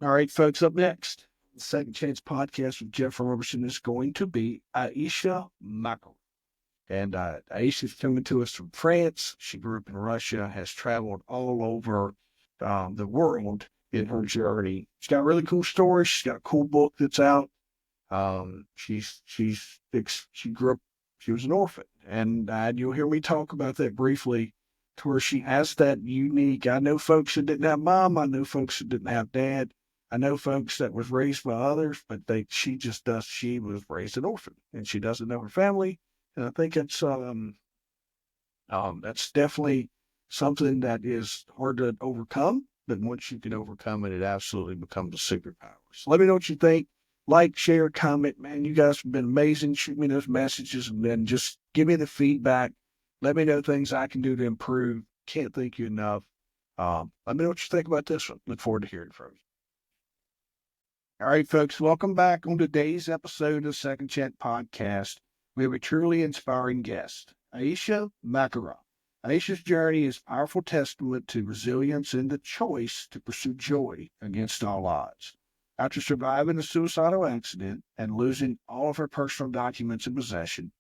All right, folks, up next, the Second Chance podcast with Jeff Robertson is going to be Aisha Makara. And Aisha's coming to us from France. She grew up in Russia, has traveled all over the world in her journey. She's got really cool stories. She's got a cool book that's out. She grew up, she was an orphan. And you'll hear me talk about that briefly to where she has that unique. I know folks that didn't have mom. I know folks that didn't have dad. I know folks that was raised by others, but she just does, she was raised an orphan and she doesn't know her family. And I think that's definitely something that is hard to overcome. But once you can overcome it, it absolutely becomes a superpower. So let me know what you think. Like, share, comment. Man, you guys have been amazing. Shoot me those messages and then just give me the feedback. Let me know things I can do to improve. Can't thank you enough. Let me know what you think about this one. Look forward to hearing from you. All right, folks, welcome back on today's episode of Second Chat Podcast. We have a truly inspiring guest, Aisha Makara. Aisha's journey is a powerful testament to resilience and the choice to pursue joy against all odds. After surviving a suicidal accident and losing all of her personal documents and possession,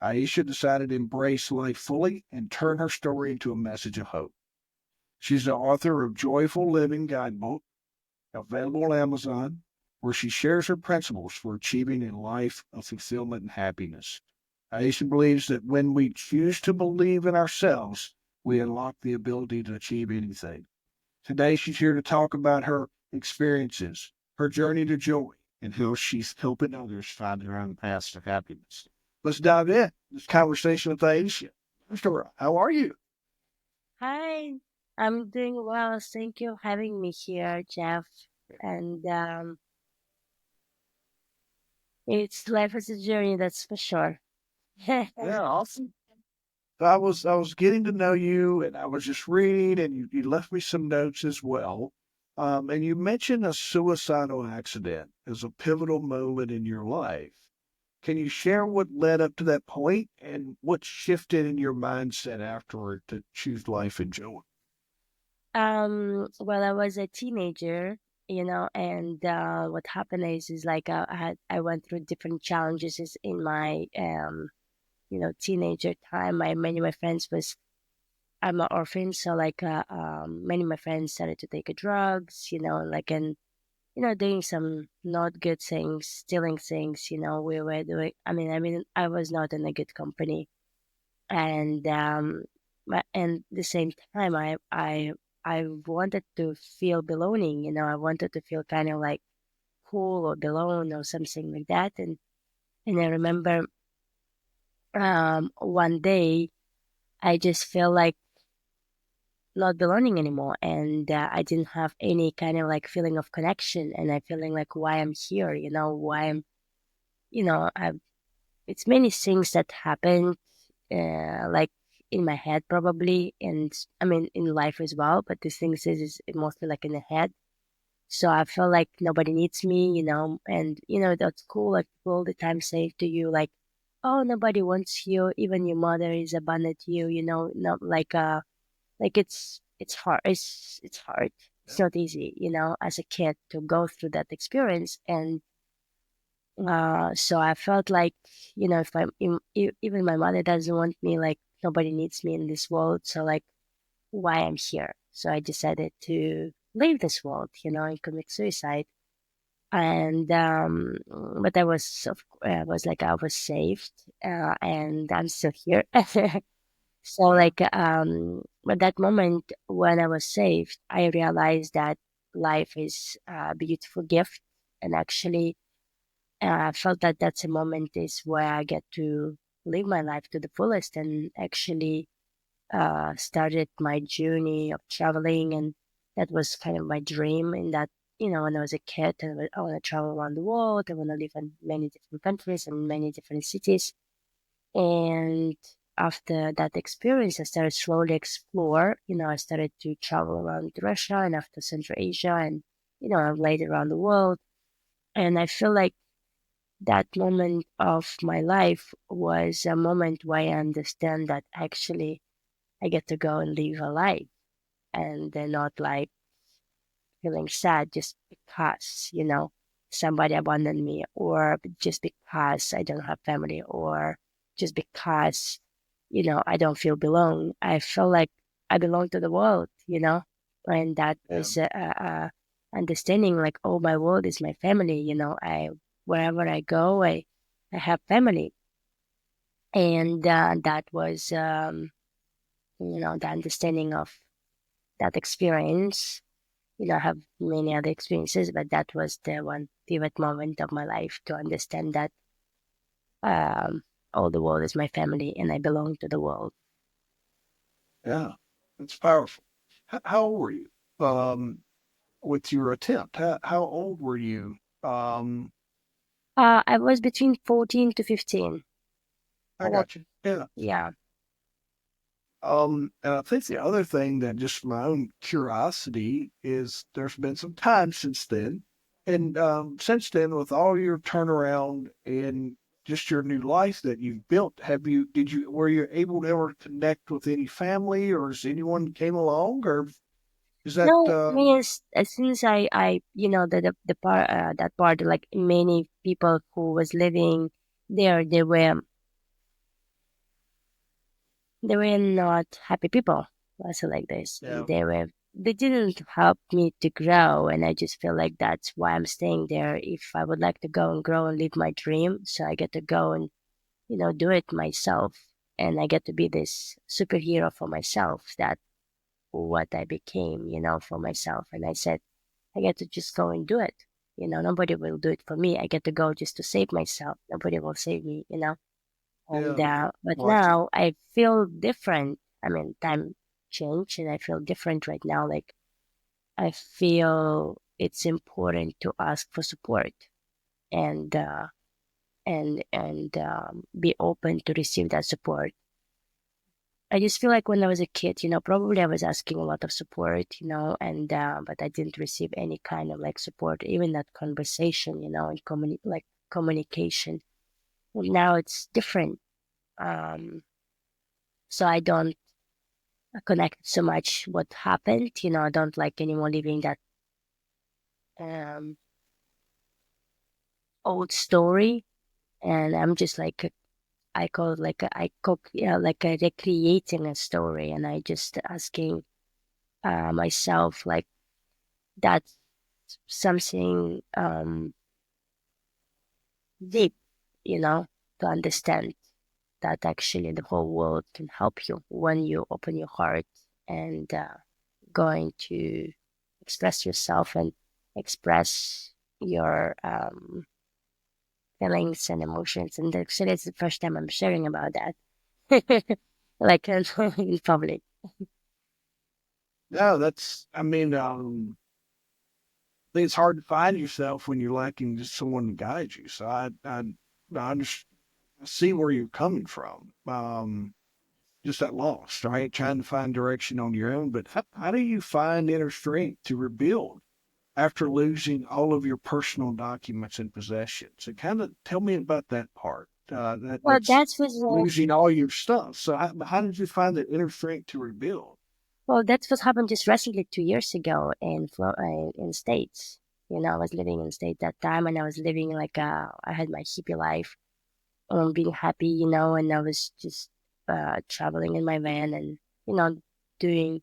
Aisha decided to embrace life fully and turn her story into a message of hope. She's the author of Joyful Living Guidebook, available on Amazon, where she shares her principles for achieving a life of fulfillment and happiness. Aisha believes that when we choose to believe in ourselves, we unlock the ability to achieve anything. Today, she's here to talk about her experiences, her journey to joy, and how she's helping others find their own paths to happiness. Let's dive in. This conversation with Aisha. Mr. How are you? Hi, I'm doing well. Thank you for having me here, Jeff. And it's life is a journey, that's for sure. Yeah, awesome. I was getting to know you, and I was just reading, and you left me some notes as well. And you mentioned a suicidal accident as a pivotal moment in your life. Can you share what led up to that point and what shifted in your mindset afterward to choose life and joy? Well, I was a teenager, and what happened is like I went through different challenges in my teenager time. Many of my friends was I'm an orphan, so many of my friends started to take drugs, and doing some not good things, stealing things, we were doing. I mean, I was not in a good company, and and the same time, I wanted to feel belonging. I wanted to feel kind of like cool or belong or something like that. And I remember one day I just felt like not belonging anymore, and I didn't have any kind of like feeling of connection, and I feeling like why I'm here, why I'm I it's many things that happened, like in my head probably, and I mean in life as well. But the things is mostly like in the head. So I feel like nobody needs me, and that's cool. Like people all the time say to you like, "Oh, nobody wants you. Even your mother is abandoned you." Not like it's hard. It's hard. It's not easy, as a kid to go through that experience. And so I felt like, if even my mother doesn't want me, like nobody needs me in this world. So like, why I'm here? So I decided to leave this world, and commit suicide. And but I was saved, and I'm still here. So Yeah. at that moment when I was saved, I realized that life is a beautiful gift, and actually I felt that that's a moment is where I get to live my life to the fullest and actually started my journey of traveling. And that was kind of my dream in that, when I was a kid, I want to travel around the world. I want to live in many different countries and many different cities. And after that experience, I started slowly explore. I started to travel around Russia and after Central Asia and, later around the world. And I feel like that moment of my life was a moment where I understand that actually I get to go and live a life and they're not like feeling sad just because, somebody abandoned me, or just because I don't have family, or just because, I don't feel belong. I feel like I belong to the world. And that Yeah. was understanding like, oh, my world is my family. Wherever I go, I have family. And that was, the understanding of that experience. I have many other experiences, but that was the one pivot moment of my life to understand that um, all the world is my family and I belong to the world. Yeah. It's powerful. How old were you? Um, with your attempt, how old were you? Um, I was between 14 to 15. I Well, got you. Yeah. yeah. And I think the other thing that just my own curiosity is there's been some time since then. And since then, with all your turnaround and just your new life that you've built, were you able to ever connect with any family or has anyone came along or is that, No, I mean, as soon as the part, that part, like many people who was living there, they were not happy people. Also like this, yeah, and they didn't help me to grow, and I just feel like that's why I'm staying there. If I would like to go and grow and live my dream, so I get to go and do it myself, and I get to be this superhero for myself. That what I became, for myself, and I said I get to just go and do it. Nobody will do it for me. I get to go just to save myself. Nobody will save me. And yeah, but like it. now I feel different. I mean, time changed, and I feel different right now. Like I feel it's important to ask for support and be open to receive that support. I just feel like when I was a kid, probably I was asking a lot of support, and but I didn't receive any kind of like support, even that conversation, and communication. Well, now it's different. Um, so I don't connect so much what happened. I don't like anymore living that um, old story, and I'm just like I call it like I cook, yeah, like a recreating a story, and I just asking myself like that's something deep, to understand that actually the whole world can help you when you open your heart and going to express yourself and express your feelings and emotions. And actually, it's the first time I'm sharing about that, like in public. No, I mean, I think it's hard to find yourself when you're lacking just someone to guide you. So I understand, I see where you're coming from. Just that lost, right? Trying to find direction on your own. But how do you find inner strength to rebuild after losing all of your personal documents and possessions? So kind of tell me about that part. Well, That's that's was losing all your stuff. So how did you find the inner strength to rebuild? that's what happened just recently 2 years ago in States. I was living in States that time, and I was living like I had my hippie life, being happy, and I was just traveling in my van and doing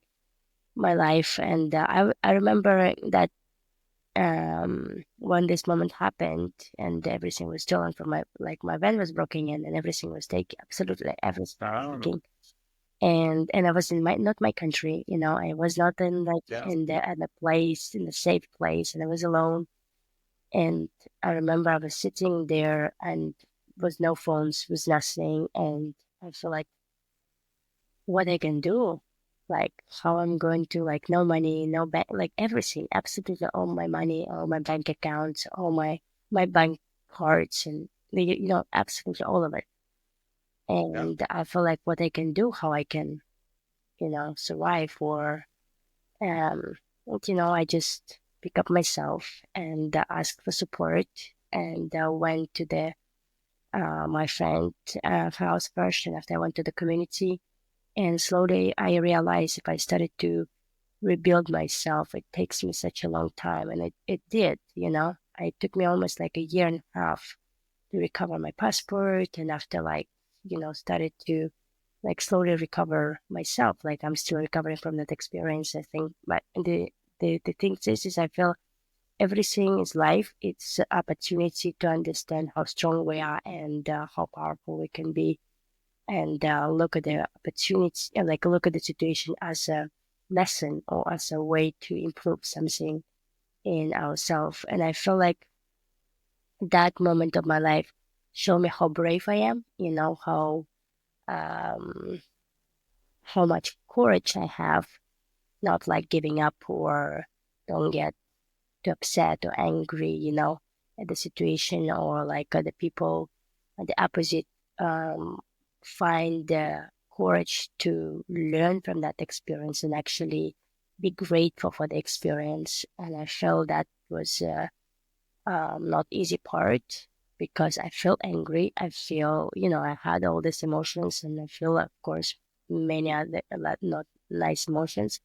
my life. And I remember that when this moment happened and everything was stolen from my van was broken in and everything was taken, absolutely everything I was don't know. taken. And I was in my not my country, I was not in like Yeah. in the place in the safe place, and I was alone. And I remember I was sitting there and was no phones, was nothing. And I feel like what I can do, like how I'm going to like no money, no bank, like everything, absolutely all my money, all my bank accounts, all my bank cards, and absolutely all of it. Yeah. And I feel like what I can do, how I can, survive or um, I just pick up myself and ask for support and went to the my friend house first, and after I went to the community, and slowly I realized if I started to rebuild myself. It takes me such a long time, and it did. It took me almost like a year and a half to recover my passport, and after like started to like slowly recover myself. Like I'm still recovering from that experience, I think. But the thing is I feel everything is life. It's an opportunity to understand how strong we are and how powerful we can be, and look at the opportunity, like look at the situation as a lesson or as a way to improve something in ourselves. And I feel like that moment of my life showed me how brave I am. Um, how much courage I have, not like giving up or don't get too upset or angry, at the situation, or like other people at the opposite, um, find the courage to learn from that experience and actually be grateful for the experience. And I felt that was not easy part, because I feel angry. I feel, I had all these emotions, and I feel, of course, many other a lot not nice emotions.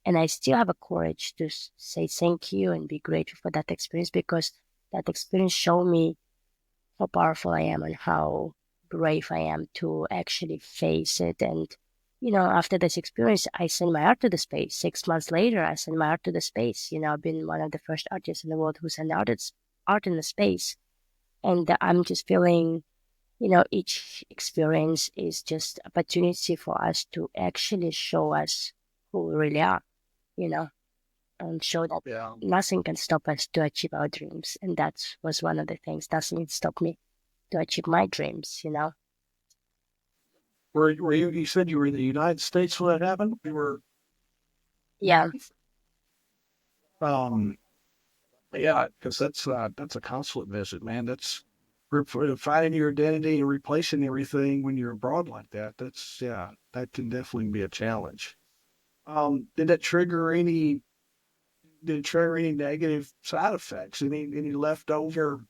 And I still have a courage to say thank you and be grateful for that experience, because that experience showed me how powerful I am and how brave I am to actually face it. And, after this experience, I sent my art to the space. 6 months later, I sent my art to the space. I've been one of the first artists in the world who sent art in the space. And I'm just feeling, each experience is just opportunity for us to actually show us who we really are, you know, and show that Yeah. nothing can stop us to achieve our dreams. And that was one of the things. Nothing stopped me to achieve my dreams. Were you? You said you were in the United States when that happened. You were. Yeah. Um. Yeah, because that's a consulate visit, man. That's finding your identity and replacing everything when you're abroad like that. That's yeah, that can definitely be a challenge. Did that trigger any? Did it trigger any negative side effects? Any leftover?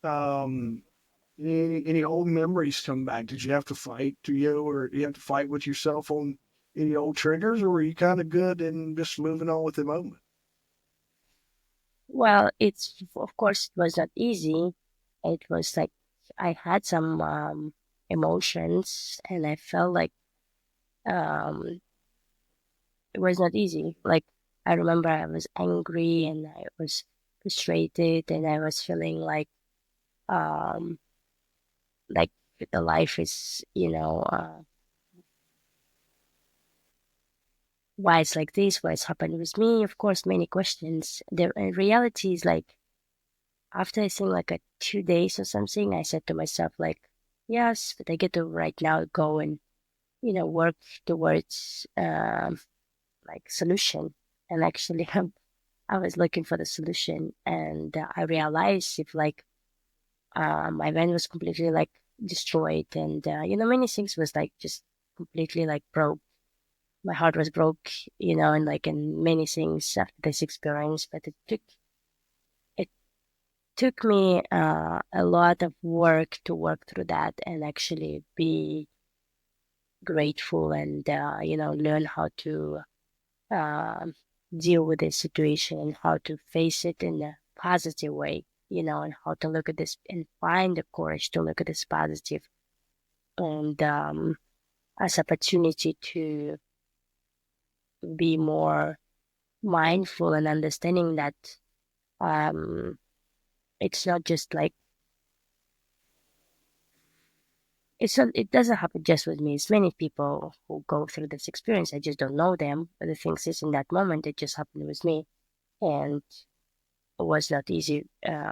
Um, any old memories come back? Did you have to fight to you, or you have to fight with yourself on any old triggers, or were you kind of good and just moving on with the moment? Well, of course, it was not easy. It was like I had some emotions, and I felt like um, it was not easy. Like, I remember I was angry and I was frustrated, and I was feeling um, like the life is, why it's like this, why it's happened with me. Of course, many questions. The reality is like, after I think like a 2 days or something, I said to myself like, yes, but I get to right now go and work towards like solution. And actually, I was looking for the solution, and I realized if like my van was completely like destroyed, and many things was like just completely like broke. My heart was broke, and like in many things after this experience. But it took me a lot of work to work through that and actually be grateful, and learn how to um deal with this situation and how to face it in a positive way, and how to look at this and find the courage to look at this positive, and as opportunity to be more mindful and understanding that um it's not just like it doesn't happen just with me. It's many people who go through this experience. I just don't know them. But the thing is, in that moment, it just happened with me, and it was not easy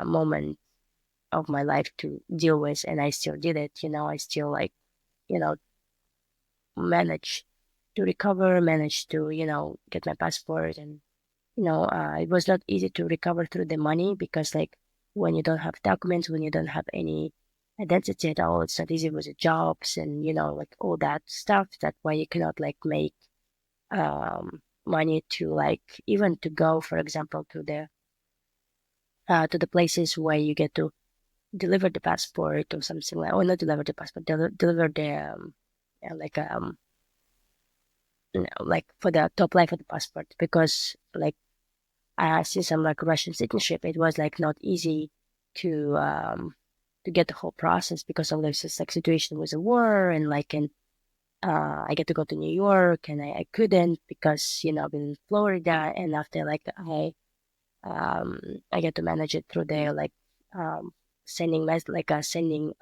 moment of my life to deal with, and I still did it. I still like you know managed to recover, managed to get my passport, and it was not easy to recover through the money, because like when you don't have documents, when you don't have any identity at all, it's not easy with the jobs and like all that stuff. That's why you cannot like make money to like even to go, for example, to the places where you get to deliver the passport or something like, or not deliver the passport, deliver the like like for the top line for the passport, because like since I'm like Russian citizenship, it was like not easy to to get the whole process because of this like situation with the war, and like, and I get to go to New York, and I couldn't because I've been in Florida, and after like um I get to manage it through there, like um sending letters, sending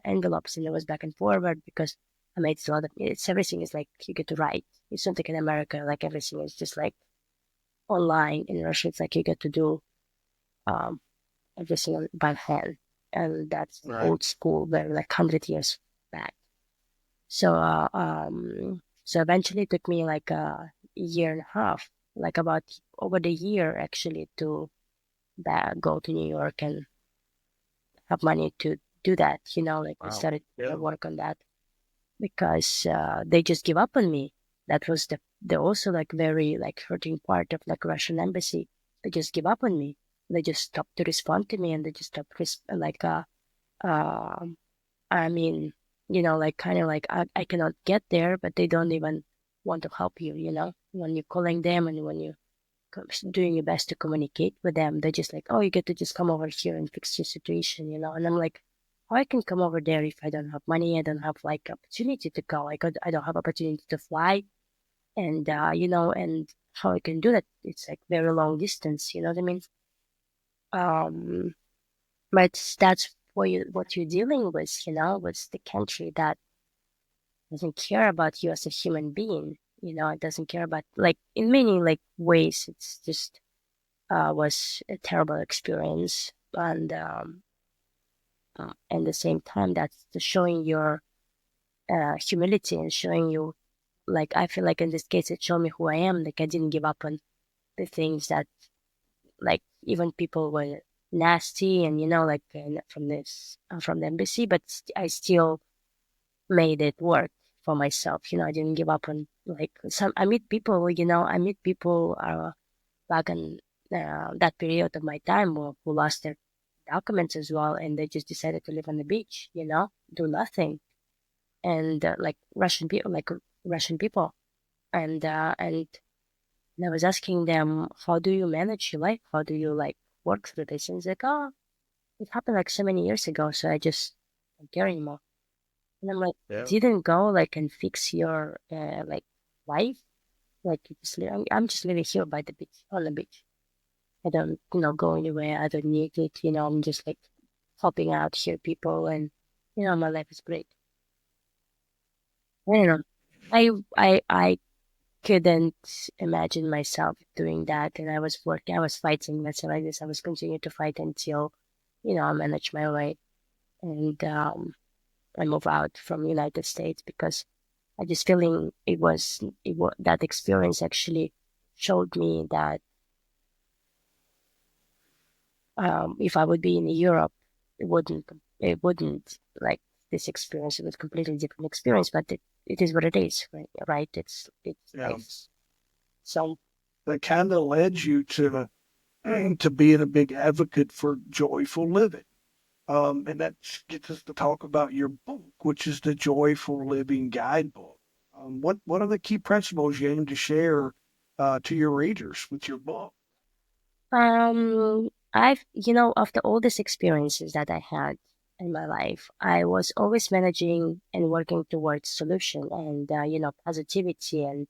envelopes, and it was back and forward because I made a lot of it's everything is like you get to write. It's not like in America, like everything is just like online. In Russia, it's like you get to do um everything by hand, and that's Right. old school, very like 100 years back. So eventually it took me like a year and a half, like about over the year actually, to go to New York and have money to do that. Like we Wow. started to Yeah. work on that because they just give up on me. That was the also like very like hurting part of like Russian embassy. They just give up on me. They just stopped to respond to me, and they just stopped like um I mean, like kind of like I cannot get there, but they don't even want to help you, when you're calling them and when you're doing your best to communicate with them, they're just like, oh, you get to just come over here and fix your situation, And I'm like, how I can come over there if I don't have money? I don't have like opportunity to go. I don't have opportunity to fly. And, and how I can do that? It's like very long distance, you know what I mean? Um, but that's what you're dealing with, with the country that doesn't care about you as a human being. It doesn't care about like in many like ways. It's just was a terrible experience, and the same time that's just showing your humility and showing you like I feel like in this case it showed me who I am. Like I didn't give up on the things that like even people were nasty and like from this from the embassy, but I still made it work for myself. I didn't give up on like some. I meet people back in that period of my time who lost their documents as well, and they just decided to live on the beach. Do nothing, and like Russian people, and I was asking them, how do you manage your life? How do you like work through this? And it's like, oh, it happened like so many years ago, so I just don't care anymore. And I'm like, Yeah. didn't go like and fix your like life. Like I'm just living here by the beach, on the beach. I don't, go anywhere. I don't need it. I'm just like helping out here people, and my life is great. I don't know. I couldn't imagine myself doing that, and I was working. I was fighting myself like this. I was continuing to fight until, I managed my way, and I moved out from United States because I just feeling it was that experience actually showed me that if I would be in Europe, it wouldn't like this experience. It was completely different experience, but it is what it is, right? Right? It's Yeah. life. So That kind of led you to being a big advocate for joyful living. And that gets us to talk about your book, which is the Joyful Living Guidebook. What are the key principles you aim to share to your readers with your book? I've after all these experiences that I had in my life, I was always managing and working towards solution and positivity, and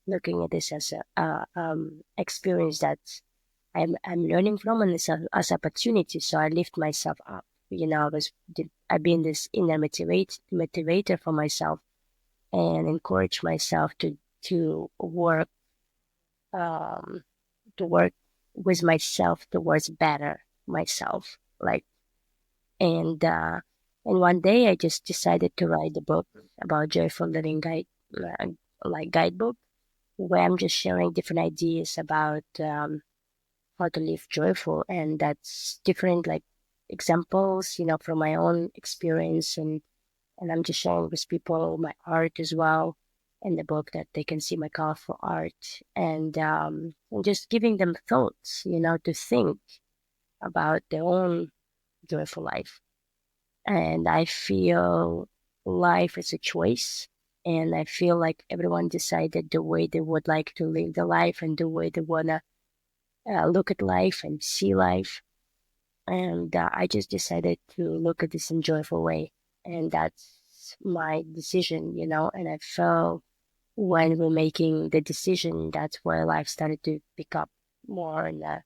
looking at this as a experience that I'm learning from, and it's as opportunity. So I lift myself up. I've been this inner motivator for myself, and encourage myself to work um to work with myself towards better myself. Like and one day I just decided to write a book about joyful living uh, guidebook, where I'm just sharing different ideas about how to live joyful, and that's different like examples from my own experience, and I'm just sharing with people my art as well in the book, that they can see my colorful art, and just giving them thoughts to think about their own joyful life. And I feel life is a choice, And I feel like everyone decided the way they would like to live their life and the way they want to look at life and see life. And I just decided to look at this in joyful way. And that's my decision, and I felt when we're making the decision, that's where life started to pick up more in a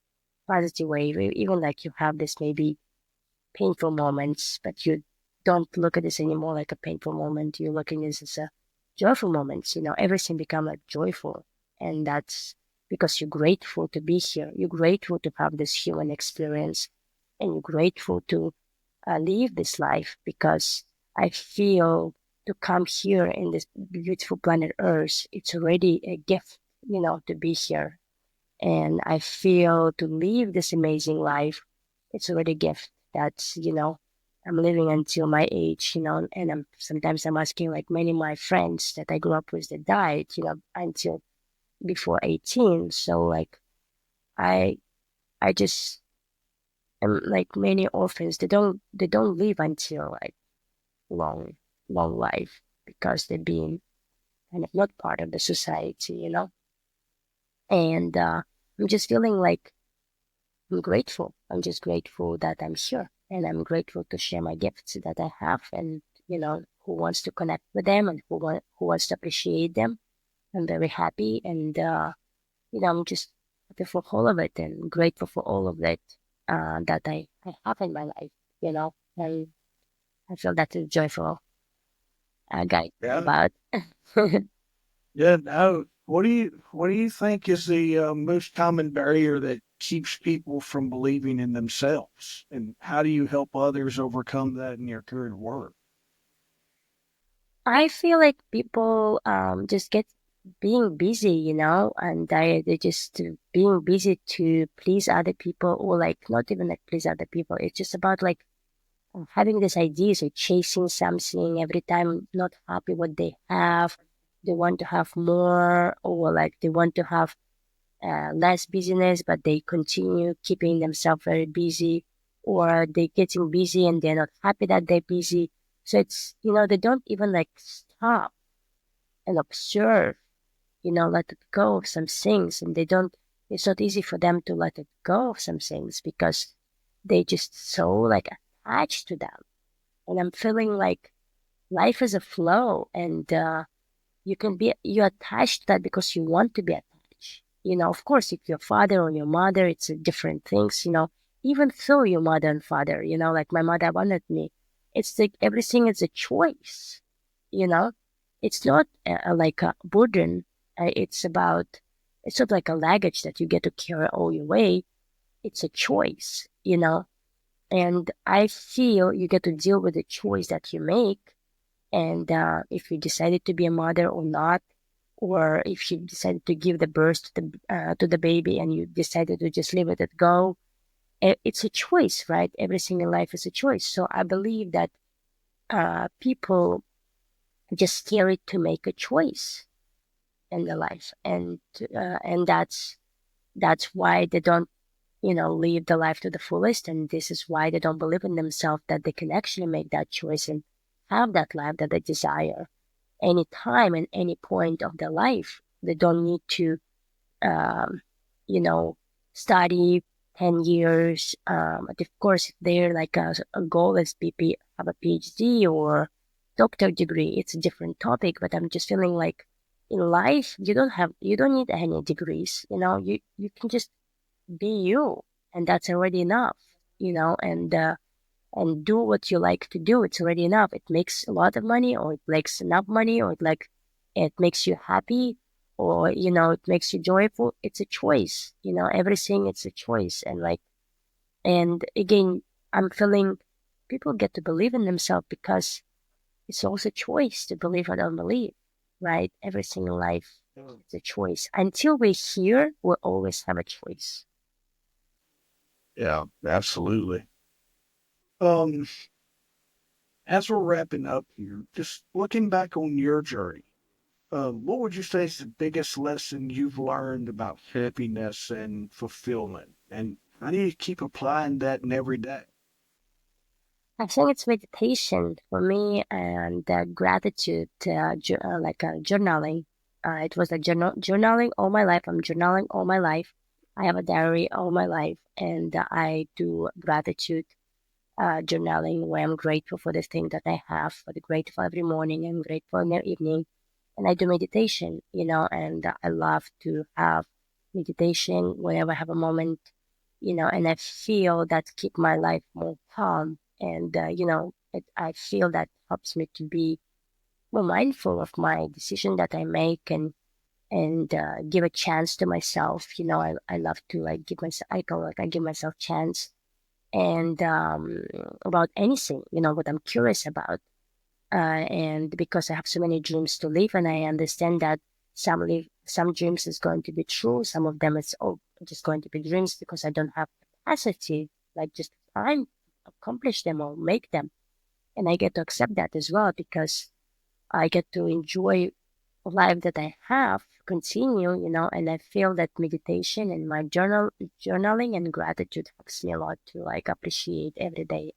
positive way. Even like you have this maybe painful moments, but you don't look at this anymore like a painful moment. You're looking at this as a joyful moments. Everything become like joyful, and that's because you're grateful to be here. You're grateful to have this human experience, and you're grateful to live this life because I feel to come here in this beautiful planet Earth, it's already a gift, to be here. And I feel to live this amazing life, it's already a gift. That's, I'm living until my age, and I'm asking like many of my friends that I grew up with that died, until before 18. So like I I just am like many orphans, they don't live until like long, long life because they're being kind of not part of the society. And I'm just feeling like I'm grateful. I'm just grateful that I'm here and I'm grateful to share my gifts that I have and, who wants to connect with them and who wants to appreciate them. I'm very happy and, I'm just happy for all of it and grateful for all of it that I have in my life. And I feel that's a joyful guide Yeah. about. Yeah. Now, what do you think is the most common barrier that keeps people from believing in themselves? And how do you help others overcome that in your current work? I feel like people just get being busy, and they just being busy to please other people or like not even like please other people. It's just about like having these ideas or chasing something every time not happy what they have. They want to have more or like they want to have less busyness, but they continue keeping themselves very busy, or they getting busy and they're not happy that they're busy. So it's, they don't even like stop and observe, let it go of some things. And it's not easy for them to let it go of some things because they just so like attached to them. And I'm feeling like life is a flow and you're attached to that because you want to be attached. Of course, if your father or your mother, it's a different things, even though your mother and father, like my mother wanted me, it's like everything is a choice, you know, it's not like a burden. It's not like a luggage that you get to carry all your way. It's a choice. And I feel you get to deal with the choice that you make and if you decided to be a mother or not, or if you decided to give the birth to the baby and you decided to just leave it go, it's a choice, right? Everything in life is a choice. So I believe that people just scared to make a choice in their life, and that's why they don't, live the life to the fullest, and this is why they don't believe in themselves that they can actually make that choice and have that life that they desire any time and any point of their life. They don't need to, um, you know, study 10 years. But of course, if they're like a goal is have a PhD or doctor degree, it's a different topic. But I'm just feeling like in life, you don't need any degrees. You can just be you, and that's already enough. And do what you like to do. It's already enough. It makes a lot of money, or it makes enough money, or it makes you happy, or it makes you joyful. It's a choice. Everything it's a choice. And again, I'm feeling people get to believe in themselves because it's also a choice to believe or don't believe, right? Everything in life is a choice. Until we're here, we'll always have a choice. Yeah, absolutely. Um, as we're wrapping up here, just looking back on your journey, what would you say is the biggest lesson you've learned about happiness and fulfillment? And how do you keep applying that in every day? I think it's meditation for me and gratitude, like journaling. It was like journaling all my life. I'm journaling all my life. I have a diary all my life, and I do gratitude journaling where I'm grateful for the thing that I have, for the grateful every morning and grateful in the evening. And I do meditation, and I love to have meditation whenever I have a moment, and I feel that keep my life more calm. And, I feel that helps me to be more mindful of my decision that I make and give a chance to myself. I love to like give myself, I call like I give myself chance and about anything, what I'm curious about. And because I have so many dreams to live, and I understand that some dreams is going to be true, some of them is just going to be dreams because I don't have capacity, like just time to accomplish them or make them. And I get to accept that as well because I get to enjoy life that I have, continue, and I feel that meditation and my journaling and gratitude helps me a lot to like appreciate every day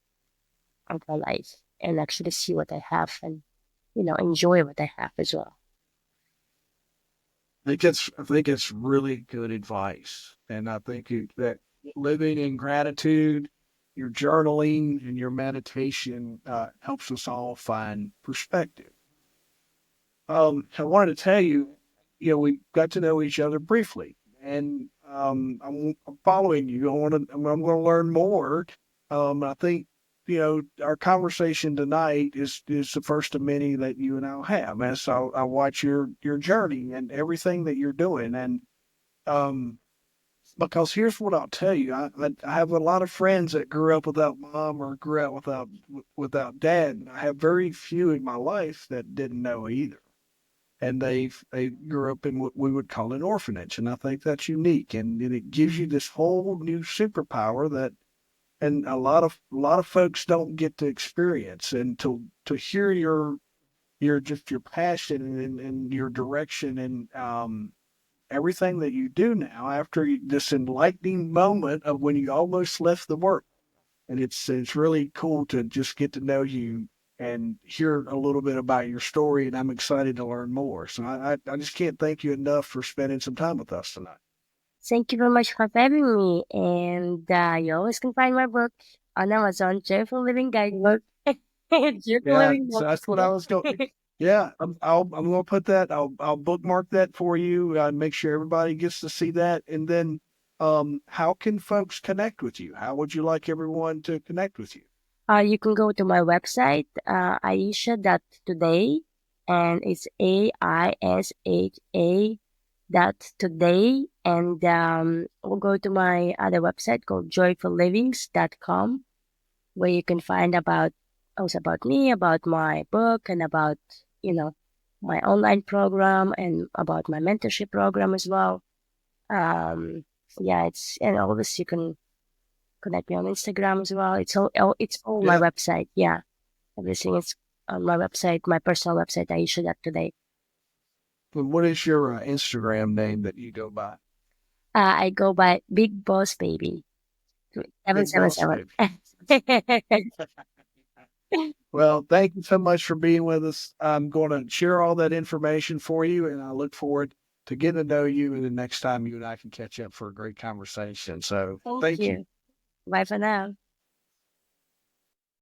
of my life and actually see what I have and, enjoy what I have as well. I think it's really good advice, and I think that living in gratitude, your journaling, and your meditation helps us all find perspective. I wanted to tell you, we got to know each other briefly, and I'm following you. I'm going to learn more. I think our conversation tonight is the first of many that you and I'll have. And so I watch your journey and everything that you're doing, and um, because here's what I'll tell you, I have a lot of friends that grew up without mom or grew up without dad. And I have very few in my life that didn't know either, and they grew up in what we would call an orphanage, and I think that's unique, and it gives you this whole new superpower that, and a lot of folks don't get to experience, and to hear your passion and your direction and everything that you do now after this enlightening moment of when you almost left the work, and it's really cool to just get to know you and hear a little bit about your story. And I'm excited to learn more. So I just can't thank you enough for spending some time with us tonight. Thank you very much for having me. And you always can find my book on Amazon, Joyful Living Guidebook. Joyful Yeah, Living so Book. that's what I was going. Yeah, I'm going to put that. I'll bookmark that for you. Make sure everybody gets to see that. And then, how can folks connect with you? How would you like everyone to connect with you? You can go to my website, Aisha.today, and it's AISHA dot today. And we'll go to my other website called joyfullivings.com, where you can find also about me, about my book, and about, you know, my online program and about my mentorship program as well. Um, yeah, and always you can connect me on Instagram as well. It's all my Yeah. website. Yeah, everything is on my website, my personal website. I issued that today. And what is your Instagram name that you go by? I go by Big Boss Baby seven Big seven Boss seven. Baby. Well, thank you so much for being with us. I'm going to share all that information for you, and I look forward to getting to know you. And the next time you and I can catch up for a great conversation. So Thank thank you. you. Bye for now.